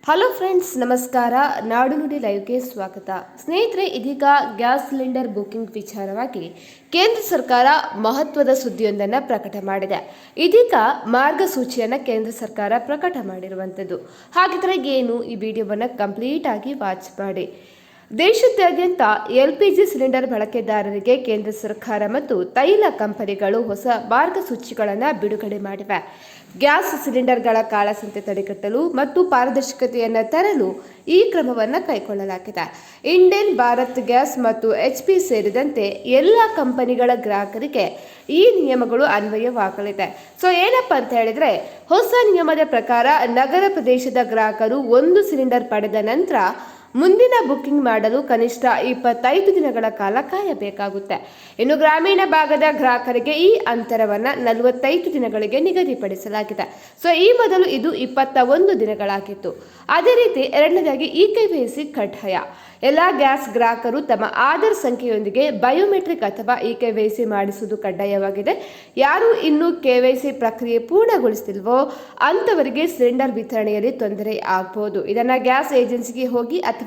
Hello friends, ನಮಸ್ಕಾರ. ನಾಡು ನುಡಿ ಲೈವ್ಗೆ ಸ್ವಾಗತ. ಸ್ನೇಹಿತರೆ, ಇದೀಗ ಗ್ಯಾಸ್ ಸಿಲಿಂಡರ್ ಬುಕಿಂಗ್ ವಿಚಾರವಾಗಿ ಕೇಂದ್ರ ಸರ್ಕಾರ ಮಹತ್ವದ ಸುದ್ದಿಯೊಂದನ್ನು ಪ್ರಕಟ ಮಾಡಿದೆ. ಇದೀಗ ಮಾರ್ಗಸೂಚಿಯನ್ನು ಕೇಂದ್ರ ಸರ್ಕಾರ ಪ್ರಕಟ ಮಾಡಿರುವಂಥದ್ದು. ಹಾಗಿದ್ರೆ ಏನು, ಈ ವಿಡಿಯೋವನ್ನು ಕಂಪ್ಲೀಟ್ ಆಗಿ ವಾಚ್ ಮಾಡಿ. ದೇಶದಾದ್ಯಂತ LPG ಸಿಲಿಂಡರ್ ಬಳಕೆದಾರರಿಗೆ ಕೇಂದ್ರ ಸರ್ಕಾರ ಮತ್ತು ತೈಲ ಕಂಪನಿಗಳು ಹೊಸ ಮಾರ್ಗಸೂಚಿಗಳನ್ನು ಬಿಡುಗಡೆ ಮಾಡಿವೆ. ಗ್ಯಾಸ್ ಸಿಲಿಂಡರ್ಗಳ ಕಾಳಸಂತೆ ತಡೆಗಟ್ಟಲು ಮತ್ತು ಪಾರದರ್ಶಕತೆಯನ್ನು ತರಲು ಈ ಕ್ರಮವನ್ನು ಕೈಗೊಳ್ಳಲಾಗಿದೆ. ಇಂಡೇನ್, ಭಾರತ್ ಗ್ಯಾಸ್ ಮತ್ತು HP ಸೇರಿದಂತೆ ಎಲ್ಲ ಕಂಪನಿಗಳ ಗ್ರಾಹಕರಿಗೆ ಈ ನಿಯಮಗಳು ಅನ್ವಯವಾಗಲಿದೆ. ಸೊ ಏನಪ್ಪ ಅಂತ ಹೇಳಿದ್ರೆ, ಹೊಸ ನಿಯಮದ ಪ್ರಕಾರ ನಗರ ಪ್ರದೇಶದ ಗ್ರಾಹಕರು ಒಂದು ಸಿಲಿಂಡರ್ ಪಡೆದ ನಂತರ ಮುಂದಿನ ಬುಕಿಂಗ್ ಮಾಡಲು ಕನಿಷ್ಠ 25 ದಿನಗಳ ಕಾಲ ಕಾಯಬೇಕಾಗುತ್ತೆ. ಇನ್ನು ಗ್ರಾಮೀಣ ಭಾಗದ ಗ್ರಾಹಕರಿಗೆ ಈ ಅಂತರವನ್ನು 45 ದಿನಗಳಿಗೆ ನಿಗದಿಪಡಿಸಲಾಗಿದೆ. ಸೊ ಈ ಮೊದಲು ಇದು 21 ದಿನಗಳಾಗಿತ್ತು. ಅದೇ ರೀತಿ ಎರಡನೇದಾಗಿ KYC ಕಡ್ಡಾಯ. ಎಲ್ಲ ಗ್ಯಾಸ್ ಗ್ರಾಹಕರು ತಮ್ಮ ಆಧಾರ್ ಸಂಖ್ಯೆಯೊಂದಿಗೆ ಬಯೋಮೆಟ್ರಿಕ್ ಅಥವಾ KYC ಮಾಡಿಸುವುದು ಕಡ್ಡಾಯವಾಗಿದೆ. ಯಾರು ಇನ್ನೂ KYC ಪ್ರಕ್ರಿಯೆ ಪೂರ್ಣಗೊಳಿಸ್ತಿಲ್ವೋ ಅಂಥವರಿಗೆ ಸಿಲಿಂಡರ್ ವಿತರಣೆಯಲ್ಲಿ ತೊಂದರೆ ಆಗಬಹುದು. ಇದನ್ನು ಗ್ಯಾಸ್ ಏಜೆನ್ಸಿಗೆ ಹೋಗಿ ಅಥವಾ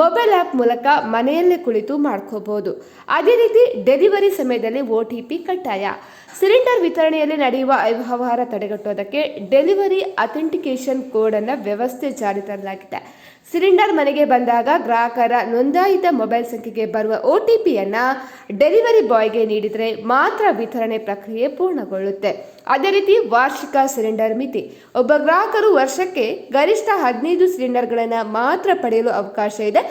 ಮೊಬೈಲ್ ಆ್ಯಪ್ ಮೂಲಕ ಮನೆಯಲ್ಲೇ ಕುಳಿತು ಮಾಡ್ಕೋಬಹುದು. ಅದೇ ರೀತಿ ಡೆಲಿವರಿ ಸಮಯದಲ್ಲಿ OTP ಕಡ್ಡಾಯ. ಸಿಲಿಂಡರ್ ವಿತರಣೆಯಲ್ಲಿ ನಡೆಯುವ ಅವ್ಯವಹಾರ ತಡೆಗಟ್ಟುವುದಕ್ಕೆ ಡೆಲಿವರಿ ಅಥೆಂಟಿಕೇಷನ್ ಕೋಡ್ ಅನ್ನು ವ್ಯವಸ್ಥೆ ಜಾರಿ ತರಲಾಗಿದೆ. ಸಿಲಿಂಡರ್ ಮನೆಗೆ ಬಂದಾಗ ಗ್ರಾಹಕರ ನೋಂದಾಯಿತ ಮೊಬೈಲ್ ಸಂಖ್ಯೆಗೆ ಬರುವ OTPಯನ್ನು ಡೆಲಿವರಿ ಬಾಯ್ಗೆ ನೀಡಿದರೆ ಮಾತ್ರ ವಿತರಣೆ ಪ್ರಕ್ರಿಯೆ ಪೂರ್ಣಗೊಳ್ಳುತ್ತೆ. ಅದೇ ರೀತಿ ವಾರ್ಷಿಕ ಸಿಲಿಂಡರ್ ಮಿತಿ. ಒಬ್ಬ ಗ್ರಾಹಕರು ವರ್ಷಕ್ಕೆ ಗರಿಷ್ಠ 15 ಸಿಲಿಂಡರ್ಗಳನ್ನು ಮಾತ್ರ ಪಡೆಯಲು ಅವಕಾಶ ಇದೆ.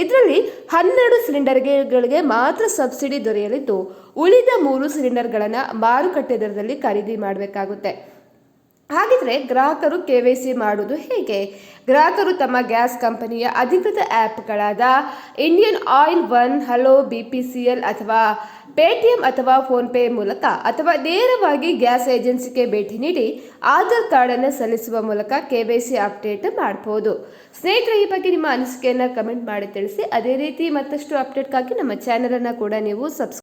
ಇದರಲ್ಲಿ 12 ಸಿಲಿಂಡರ್ಗಳಿಗೆ ಮಾತ್ರ ಸಬ್ಸಿಡಿ ದೊರೆಯಲಿದ್ದು, ಉಳಿದ 3 ಸಿಲಿಂಡರ್ಗಳನ್ನು ಮಾರುಕಟ್ಟೆ ದರದಲ್ಲಿ ಖರೀದಿ ಮಾಡಬೇಕಾಗುತ್ತೆ. ಹಾಗಿದ್ರೆ ಗ್ರಾಹಕರು KYC ಮಾಡುವುದು ಹೇಗೆ? ಗ್ರಾಹಕರು ತಮ್ಮ ಗ್ಯಾಸ್ ಕಂಪನಿಯ ಅಧಿಕೃತ ಆ್ಯಪ್ಗಳಾದ Indian oil one, hello, BPCL ಅಥವಾ ಪೇಟಿಎಂ ಅಥವಾ ಫೋನ್ಪೇ ಮೂಲಕ ಅಥವಾ ನೇರವಾಗಿ ಗ್ಯಾಸ್ ಏಜೆನ್ಸಿಗೆ ಭೇಟಿ ನೀಡಿ ಆಧಾರ್ ಕಾರ್ಡನ್ನು ಸಲ್ಲಿಸುವ ಮೂಲಕ KYC ಅಪ್ಡೇಟ್ ಮಾಡಬಹುದು. ಸ್ನೇಹಿತರೆ, ಈ ಬಗ್ಗೆ ನಿಮ್ಮ ಅನಿಸಿಕೆಯನ್ನು ಕಮೆಂಟ್ ಮಾಡಿ ತಿಳಿಸಿ. ಅದೇ ರೀತಿ ಮತ್ತಷ್ಟು ಅಪ್ಡೇಟ್ಗಾಗಿ ನಮ್ಮ ಚಾನಲನ್ನು ಕೂಡ ನೀವು ಸಬ್ಸ್ಕ್ರೈಬ್